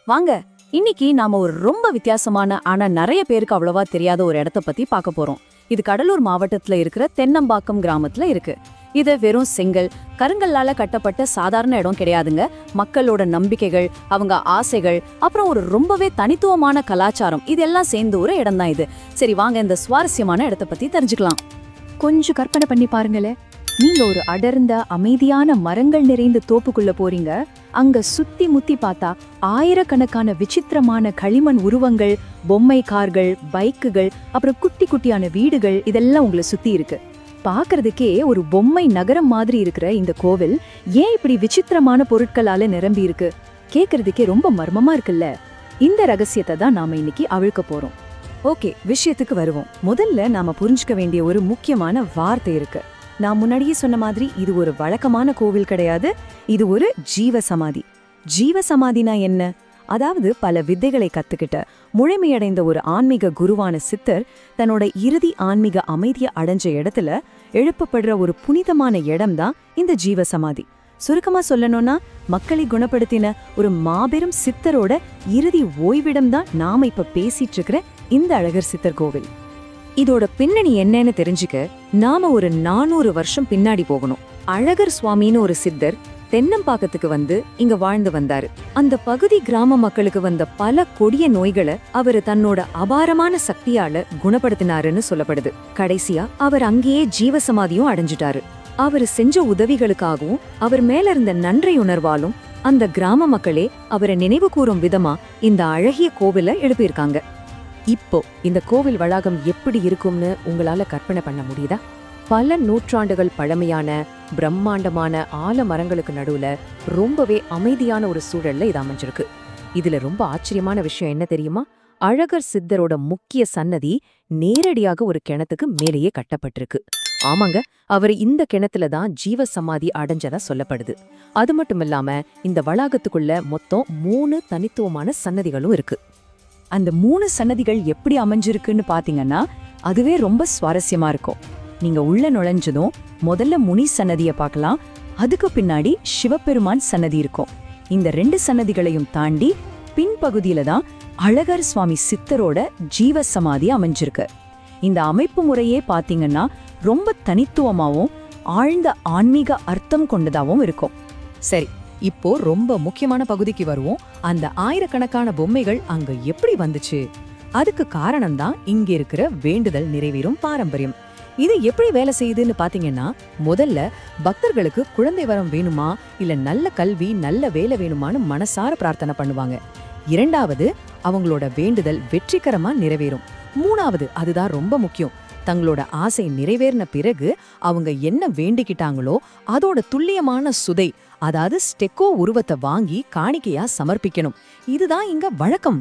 வாங்க, இன்னைக்கு நாம ஒரு ரொம்ப வித்தியாசமான ஆனா நிறைய பேருக்கு அவ்வளவா தெரியாத ஒரு இடத்த பத்தி பார்க்க போறோம். இது கடலூர் மாவட்டத்துல இருக்கிற தென்னம்பாக்கம் கிராமத்துல இருக்கு. இது வெறும் செங்கல் கருங்கல்லால கட்டப்பட்ட சாதாரண இடம் கிடையாதுங்க. மக்களோட நம்பிக்கைகள், அவங்க ஆசைகள், அப்புறம் ஒரு ரொம்பவே தனித்துவமான கலாச்சாரம் இதெல்லாம் சேர்ந்து ஒரு இடம் தான் இது. சரி வாங்க, இந்த சுவாரஸ்யமான இடத்த பத்தி தெரிஞ்சுக்கலாம். கொஞ்சம் கற்பனை பண்ணி பாருங்களே, நீங்க ஒரு அடர்ந்த அமைதியான மரங்கள் நிறைந்த தோப்புக்குள்ள போறீங்க. அங்க சுத்தி முத்தி பார்த்தா ஆயிரக்கணக்கான விசித்திரமான களிமண் உருவங்கள், பொம்மை கார்கள், பைக்குகள், அப்புறம் குட்டி குட்டியான வீடுகள் இதெல்லாம் உங்களை சுத்தி இருக்கு. பாக்குறதுக்கே ஒரு பொம்மை நகரம் மாதிரி இருக்கிற இந்த கோவில் ஏன் இப்படி விசித்திரமான பொருட்களால நிரம்பி இருக்கு? கேக்குறதுக்கே ரொம்ப மர்மமா இருக்குல்ல. இந்த ரகசியத்தை தான் நாம இன்னைக்கு அவிழ்க்க போறோம். ஓகே, விஷயத்துக்கு வருவோம். முதல்ல நாம புரிஞ்சுக்க வேண்டிய ஒரு முக்கியமான வார்த்தை இருக்கு. நான் முன்னாடியே சொன்ன மாதிரி இது ஒரு வழக்கமான கோவில் கிடையாது, இது ஒரு ஜீவ சமாதி. ஜீவ சமாதினா என்ன? அதாவது பல வித்தைகளை கத்துக்கிட்ட முழுமையடைந்த ஒரு ஆன்மீக குருவான சித்தர் தன்னோட இறுதி ஆன்மீக அமைதியை அடைஞ்ச இடத்துல எழுப்பப்படுற ஒரு புனிதமான இடம்தான் இந்த ஜீவ சமாதி. சுருக்கமா சொல்லணும்னா, மக்களை குணப்படுத்தின ஒரு மாபெரும் சித்தரோட இறுதி ஓய்விடம் தான் நாம இப்ப பேசிட்டு இருக்கிற இந்த அழகர் சித்தர் கோவில். இதோட பின்னணி என்னன்னு தெரிஞ்சுக்க நாம ஒரு 400 வருஷம் பின்னாடி போகணும். அழகர் சுவாமின்னு ஒரு சித்தர் தென்னம்பாக்கத்துக்கு வந்து இங்க வாழ்ந்து வந்தாரு. அந்த பகுதி கிராம மக்களுக்கு வந்த பல கொடிய நோய்களை அவரு தன்னோட அபாரமான சக்தியால குணப்படுத்தினாருன்னு சொல்லப்படுது. கடைசியா அவர் அங்கேயே ஜீவசமாதியும் அடைஞ்சிட்டாரு. அவரு செஞ்ச உதவிகளுக்காகவும் அவர் மேல இருந்த நன்றி உணர்வாலும் அந்த கிராம மக்களே அவரை நினைவு கூறும் விதமா இந்த அழகிய கோவிலை எழுப்பியிருக்காங்க. இப்போ இந்த கோவில் வளாகம் எப்படி இருக்கும்னு உங்களால கற்பனை பண்ண முடியுதா? பல நூற்றாண்டுகள் பழமையான பிரம்மாண்டமான ஆலமரங்களுக்கு நடுவுல ரொம்பவே அமைதியான ஒரு சூழல்ல இது அமைஞ்சிருக்கு. இதுல ரொம்ப ஆச்சரியமான விஷயம் என்ன தெரியுமா? அழகர் சித்தரோட முக்கிய சன்னதி நேரடியாக ஒரு கிணத்துக்கு மேலேயே கட்டப்பட்டிருக்கு. ஆமாங்க, அவர் இந்த கிணத்துல தான் ஜீவ சமாதி அடைஞ்சதா சொல்லப்படுது. அது மட்டும் இல்லாம இந்த வளாகத்துக்குள்ள மொத்தம் 3 தனித்துவமான சன்னதிகளும் இருக்கு. அந்த 3 சன்னதிகள் எப்படி அமைஞ்சிருக்குன்னு பாத்தீங்கன்னா அதுவே ரொம்ப சுவாரஸ்யமா இருக்கும். நீங்க உள்ள நுழைஞ்சதும் முதல்ல முனி சன்னதிய பார்க்கலாம். அதுக்கு பின்னாடி சிவபெருமான் சன்னதி இருக்கும். இந்த 2 சன்னதிகளையும் தாண்டி பின்பகுதியில தான் அழகர் சுவாமி சித்தரோட ஜீவ சமாதி அமைஞ்சிருக்கு. இந்த அமைப்பு முறையே பாத்தீங்கன்னா ரொம்ப தனித்துவமாவும் ஆழ்ந்த ஆன்மீக அர்த்தம் கொண்டதாவும் இருக்கும். சரி, இப்போ ரொம்ப முக்கியமான பகுதிக்கு வருவோம். அந்த ஆயிரக்கணக்கான பொம்மைகள் அங்க எப்படி வந்துச்சு? அதுக்கு காரணம் தான் இங்க இருக்கிற வேண்டுதல் நிறைவேறும் பாரம்பரியம். இது எப்படி வேலை செய்யுதுன்னு பாத்தீங்கன்னா, முதல்ல பக்தர்களுக்கு குழந்தை வரம் வேணுமா, இல்ல நல்ல கல்வி நல்ல வேலை வேணுமான்னு மனசார பிரார்த்தனை பண்ணுவாங்க. இரண்டாவது, அவங்களோட வேண்டுதல் வெற்றிகரமா நிறைவேறும். மூணாவது, அதுதான் ரொம்ப முக்கியம், தங்களோட ஆசை நிறைவேறின பிறகு அவங்க என்ன வேண்டிக்கிட்டாங்களோ அதோட துல்லியமான சுதை, அதாவது ஸ்டெக்கோ உருவத்தை வாங்கி காணிக்கையா சமர்ப்பிக்கணும். இதுதான் இங்க வழக்கம்.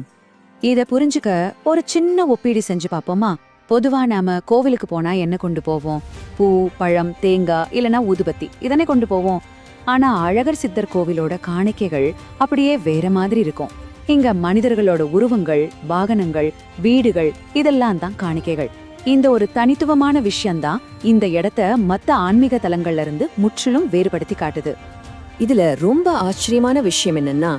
இத புரிஞ்சுக்க ஒரு சின்ன ஒப்பீடு செஞ்சு பாப்போமா? பொதுவா நாம கோவிலுக்கு போனா என்ன கொண்டு போவோம்? பூ, பழம், தேங்காய், இல்லனா ஊதுபத்தி இதனை கொண்டு போவோம். ஆனா அழகர் சித்தர் கோவிலோட காணிக்கைகள் அப்படியே வேற மாதிரி இருக்கும். இங்க மனிதர்களோட உருவங்கள், வாகனங்கள், வீடுகள் இதெல்லாம் தான் காணிக்கைகள். இந்த ஒரு தனித்துவமான விஷயம்தான் இந்த இடத்த மத்த ஆன்மீக தலங்கள்ல இருந்து முற்றிலும் வேறுபடுத்தி காட்டுது. இதுல ரொம்ப ஆச்சரியமான விஷயம் என்னன்னா,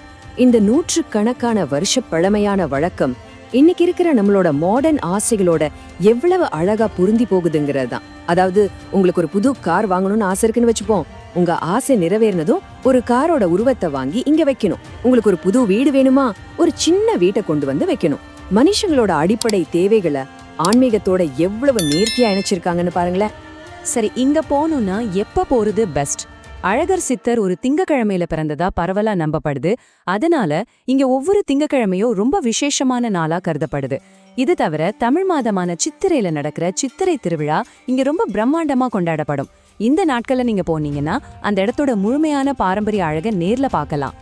இந்த 100கணக்கான வருஷ பழமையான வழக்கம் இன்னைக்கு இருக்கிற நம்மளோட மாடர்ன் ஆசைகளோட எவ்வளவு அழகா பொருந்தி போகுதுங்கிறது தான். அதாவது உங்களுக்கு ஒரு புது கார் வாங்கணும்னு ஆசை இருக்குன்னு வச்சுப்போம். உங்க ஆசை நிறைவேறினதும் ஒரு காரோட உருவத்தை வாங்கி இங்க வைக்கணும். உங்களுக்கு ஒரு புது வீடு வேணுமா, ஒரு சின்ன வீட்டை கொண்டு வந்து வைக்கணும். மனுஷங்களோட அடிப்படை தேவைகளை ஆன்மீகத்தோட எவ்வளவு நேர்த்தியா இணைச்சிருக்காங்கன்னு பாருங்களேன். சரி, இங்க போகணும்னா எப்ப போறது பெஸ்ட்? அழகர் சித்தர் ஒரு திங்கக்கிழமையில பிறந்ததா பரவலா நம்பப்படுது. அதனால இங்க ஒவ்வொரு திங்கக்கிழமையும் ரொம்ப விசேஷமான நாளா கருதப்படுது. இது தவிர தமிழ் மாதமான சித்திரையில நடக்கிற சித்திரை திருவிழா இங்க ரொம்ப பிரம்மாண்டமா கொண்டாடப்படும். இந்த நாட்கள்ல நீங்க போனீங்கன்னா அந்த இடத்தோட முழுமையான பாரம்பரிய அழகை நேர்ல பார்க்கலாம்.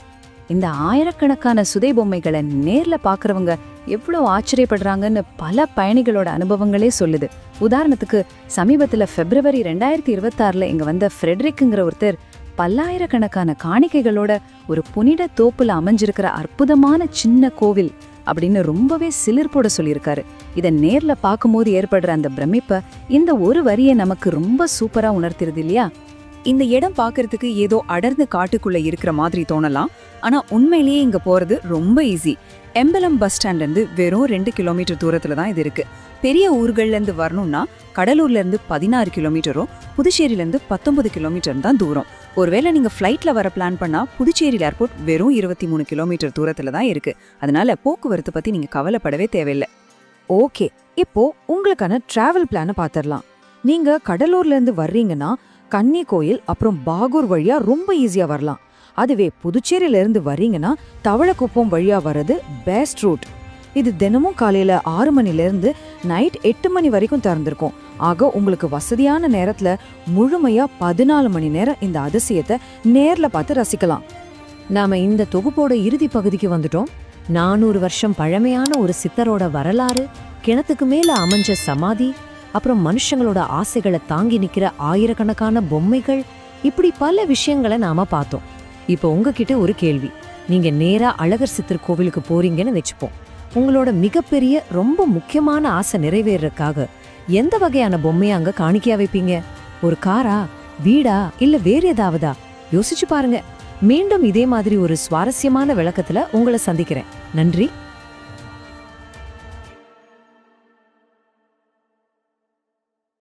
இந்த ஆயிரக்கணக்கான சுதை பொம்மைகளை நேர்ல பாக்குறவங்க எவ்வளவு ஆச்சரியப்படுறாங்கன்னு பல பயணிகளோட அனுபவங்களே சொல்லுது. உதாரணத்துக்கு சமீபத்துல பிப்ரவரி 2026 இங்க வந்த ஃப்ரெட்ரிக்ங்கிற ஒருத்தர் பல்லாயிரக்கணக்கான காணிக்கைகளோட ஒரு புனித தோப்புல அமைஞ்சிருக்கிற அற்புதமான சின்ன கோவில் அப்படின்னு ரொம்பவே சிலிர்ப்போட சொல்லியிருக்காரு. இதை நேர்ல பார்க்கும்போது ஏற்படுற அந்த பிரமிப்பை இந்த ஒரு வரியை நமக்கு ரொம்ப சூப்பரா உணர்த்திருது இல்லையா? இந்த இடம் பார்க்கறதுக்கு ஏதோ அடர்ந்த காட்டுக்குள்ள இருக்கிற மாதிரி தோணலாம், ஆனா உண்மையிலேயே இங்க போறது ரொம்ப ஈஸி. எம்பலம் பஸ் ஸ்டாண்ட்ல இருந்து வெறும் 2 கிலோமீட்டர் தூரத்துல தான் இது இருக்கு. பெரிய ஊர்கள்ல இருந்து வரணும்னா கடலூர்ல இருந்து 16 கிலோமீட்டரோ, புதுச்சேரியில இருந்து 19 கிலோமீட்டர் தான் தூரம். ஒருவேளை நீங்க ஃப்ளைட்ல வர பிளான் பண்ணா புதுச்சேரி ஏர்போர்ட் வெறும் 23 கிலோமீட்டர் தூரத்துல தான் இருக்கு. அதனால போக்குவரத்து பத்தி நீங்க கவலைப்படவே தேவையில்லை. ஓகே, இப்போ உங்களுக்கான டிராவல் பிளான பாத்திரலாம். நீங்க கடலூர்ல இருந்து வர்றீங்கன்னா கன்னி கோயில் அப்புறம் பாகூர் வழியா ரொம்ப ஈஸியா வரலாம். அதுவே புதுச்சேரியில இருந்து வர்றீங்கன்னா தவளக்குப்பம் வழியா வர்றது பெஸ்ட் ரூட். இது தினமும் காலையில 6 மணில இருந்து நைட் 8 மணி வரைக்கும் திறந்திருக்கும். ஆக உங்களுக்கு வசதியான நேரத்துல முழுமையா 14 மணி நேரம் இந்த அதிசயத்தை நேர்ல பார்த்து ரசிக்கலாம். நாம இந்த தொகுப்போட இறுதி பகுதிக்கு வந்துட்டோம். 400 வருஷம் பழமையான ஒரு சித்தரோட வரலாறு, கிணத்துக்கு மேல அமைஞ்ச சமாதி, அப்புறம் மனுஷங்களோட ஆசைகளை தாங்கி நிக்கிற ஆயிரக்கணக்கான பொம்மைகள், இப்படி பல விஷயங்களை நாம பார்த்தோம். இப்போ உங்ககிட்ட ஒரு கேள்வி. நீங்க நேரா அழகர் சித்தர் கோவிலுக்கு போறீங்கன்னு வச்சுப்போம். உங்களோட மிகப்பெரிய ரொம்ப முக்கியமான ஆசை நிறைவேறதுக்காக எந்த வகையான பொம்மையை அங்க காணிக்கையா வைப்பீங்க? ஒரு காரா, வீடா, இல்ல வேற ஏதாவதா? யோசிச்சு பாருங்க. மீண்டும் இதே மாதிரி ஒரு சுவாரஸ்யமான விளக்கத்துல உங்களை சந்திக்கிறேன். நன்றி.